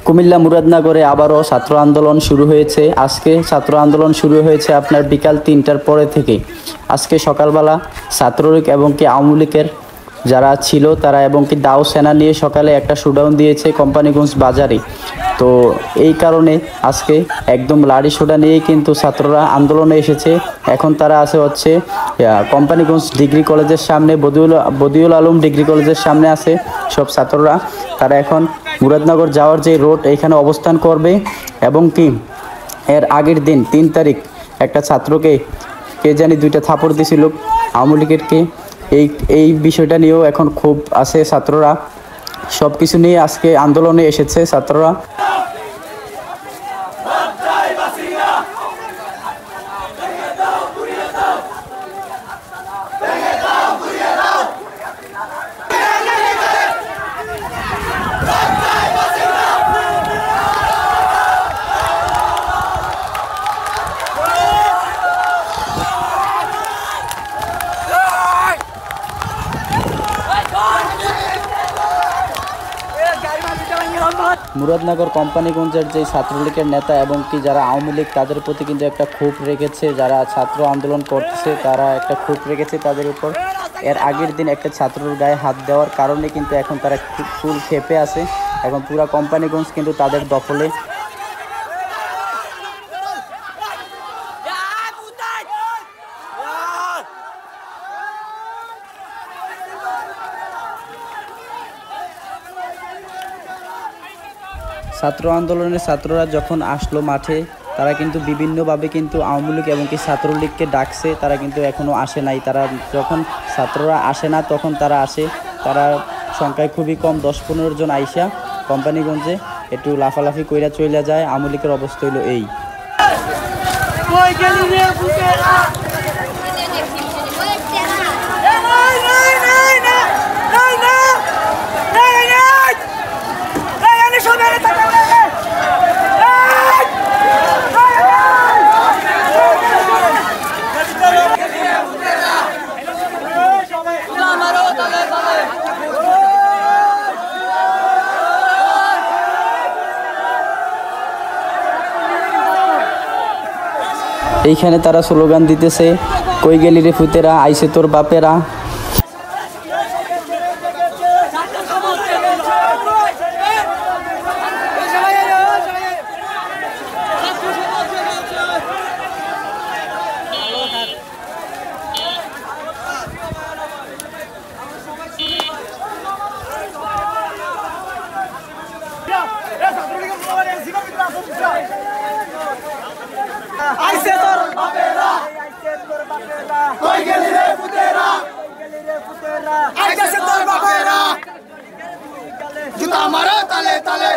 কুমিল্লা মুরাদনগরে আবারও ছাত্র আন্দোলন শুরু হয়েছে। আজকে ছাত্র আন্দোলন শুরু হয়েছে আপনার বিকাল 3টার পরে থেকে। আজকে সকালবেলা ছাত্রলীগ এবং কি আওয়ামী লীগের যারা ছিল তারা এবং কি দাও সেনা নিয়ে সকালে একটা শোডাউন দিয়েছে কোম্পানিগঞ্জ বাজারে। তো এই কারণে আজকে একদম লাড়ি সোডা নিয়েই কিন্তু ছাত্ররা আন্দোলনে এসেছে। এখন তারা হচ্ছে কোম্পানিগঞ্জ ডিগ্রি কলেজের সামনে, বদিউল আলম ডিগ্রি কলেজের সামনে আছে সব ছাত্ররা। তারা এখন মুরাদনগর যাওয়ার যে রোড এইখানে অবস্থান করবে। এবং কি এর আগের দিন 3 তারিখ একটা ছাত্রকে কে জানি 2টা থাপড় দিয়েছিল আওয়ামী লীগের কে। এই বিষয়টা নিয়েও এখন খুব আছে ছাত্ররা। সব কিছু নিয়ে আজকে আন্দোলনে এসেছে ছাত্ররা। মুরাদনগর কোম্পানিগঞ্জের যে ছাত্রলীগের নেতা এবং কি যারা আওয়ামী লীগ তাদের প্রতি কিন্তু একটা ক্ষোভ রেখেছে। যারা ছাত্র আন্দোলন করতেছে তারা একটা ক্ষোভ রেখেছে তাদের উপর। এর আগের দিন একটা ছাত্রর গায়ে হাত দেওয়ার কারণে কিন্তু এখন তারা ফুল ক্ষেপে আছে। এখন পুরা কোম্পানিগঞ্জ কিন্তু তাদের দখলে। ছাত্র আন্দোলনের ছাত্ররা যখন আসলো মাঠে, তারা কিন্তু বিভিন্নভাবে কিন্তু আওয়ামী লীগ এবং কি ছাত্রলীগকে ডাকছে, তারা কিন্তু এখনও আসে নাই। তারা যখন ছাত্ররা আসে না তখন তারা আসে। তারা সংখ্যায় খুবই কম, 10-15 জন আইসা কোম্পানিগঞ্জে একটু লাফালাফি কইরা চলে যায়। আওয়ামী লীগের অবস্থা হইলো এই। এইখানে তারা স্লোগান দিতেছে, কই গেলি রে ফুতেরা, আইসে তোর বাপেরা। আইসে তোর বাপেরা, কই গেলি রে ফুতেরা, আইসে তোর বাপেরা, জুতা মারো তালে তালে,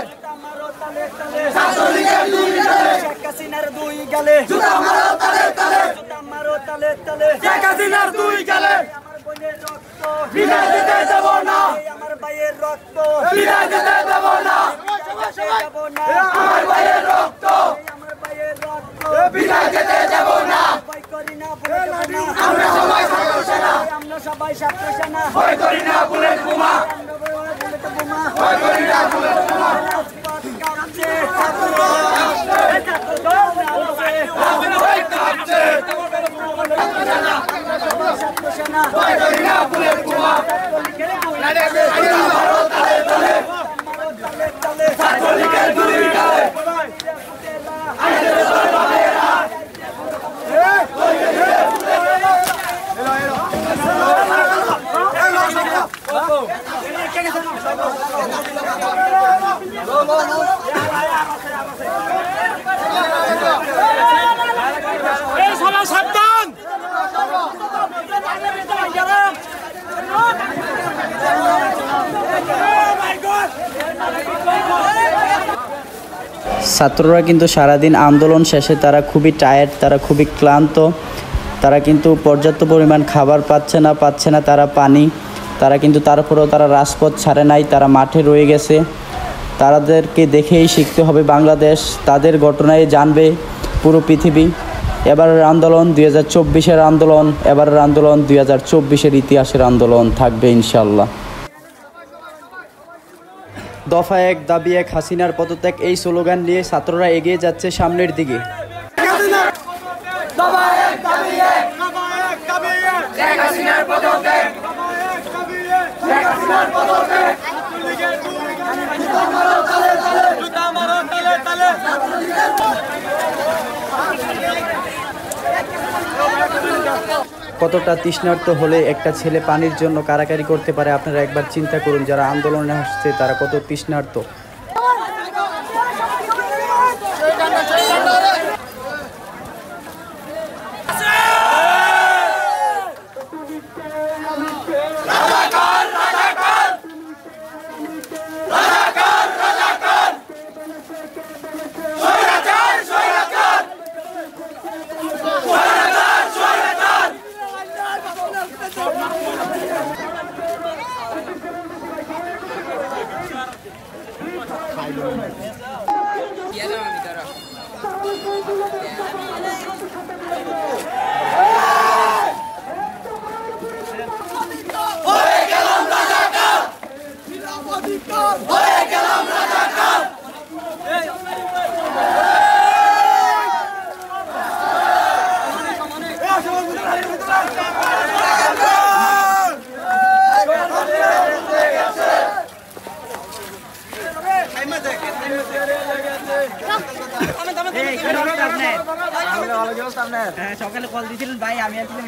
ছাত্রলীগের 2 গালে, শেখ হাসিনার 2 গালে, জুতা মারো তালে তালে, শেখ হাসিনার 2 গালে। আমার বোনের রক্ত বিদায় দিতে দেব না, আমার ভাইয়ের রক্ত বিদায় দিতে দেব না, আমার ভাইয়ের রক্ত বিদায় দিতে দেব না, ভয় করি না বুলেট বোমা, আমরা সবাই ছাত্র সেনা, আমরা সবাই ছাত্র সেনা, ভয় করি না বুলেট বোমা, বুলেট বোমা, ভয় করি না বুলেট বোমা। রাজপথ কাঁপছে, ছাত্র কাঁপছে, আমরা সবাই ছাত্র সেনা, ভয় করি না বুলেট বোমা। ছাত্রলীগের 2 গালে, ছাত্ররা কিন্তু সারাদিন আন্দোলন শেষে তারা খুবই টায়ার্ড, তারা খুবই ক্লান্ত। তারা কিন্তু পর্যাপ্ত পরিমাণ খাবার পাচ্ছে না তারা পানি। তারা কিন্তু তারপরেও তারা রাজপথ ছাড়ে নাই, তারা মাঠে রয়ে গেছে। তাদেরকে দেখেই শিখতে হবে বাংলাদেশ, তাদের ঘটনায় জানবে পুরো পৃথিবী। এবারের আন্দোলন 2024-এর আন্দোলন, এবারের আন্দোলন 2024-এর ইতিহাসের আন্দোলন থাকবে ইনশাআল্লাহ। দফা এক দাবি এক হাসিনার পদত্যাগ এই স্লোগান নিয়ে ছাত্ররা এগিয়ে যাচ্ছে সামনের দিকে। কতটা তৃষ্ণার্ত হলে একটা ছেলে পানির জন্য কারাকারি করতে পারে, আপনারা একবার চিন্তা করুন। যারা আন্দোলনে আসছে তারা কত তৃষ্ণার্ত। সকালে কল দিয়েছিলেন ভাই, আমি আসলে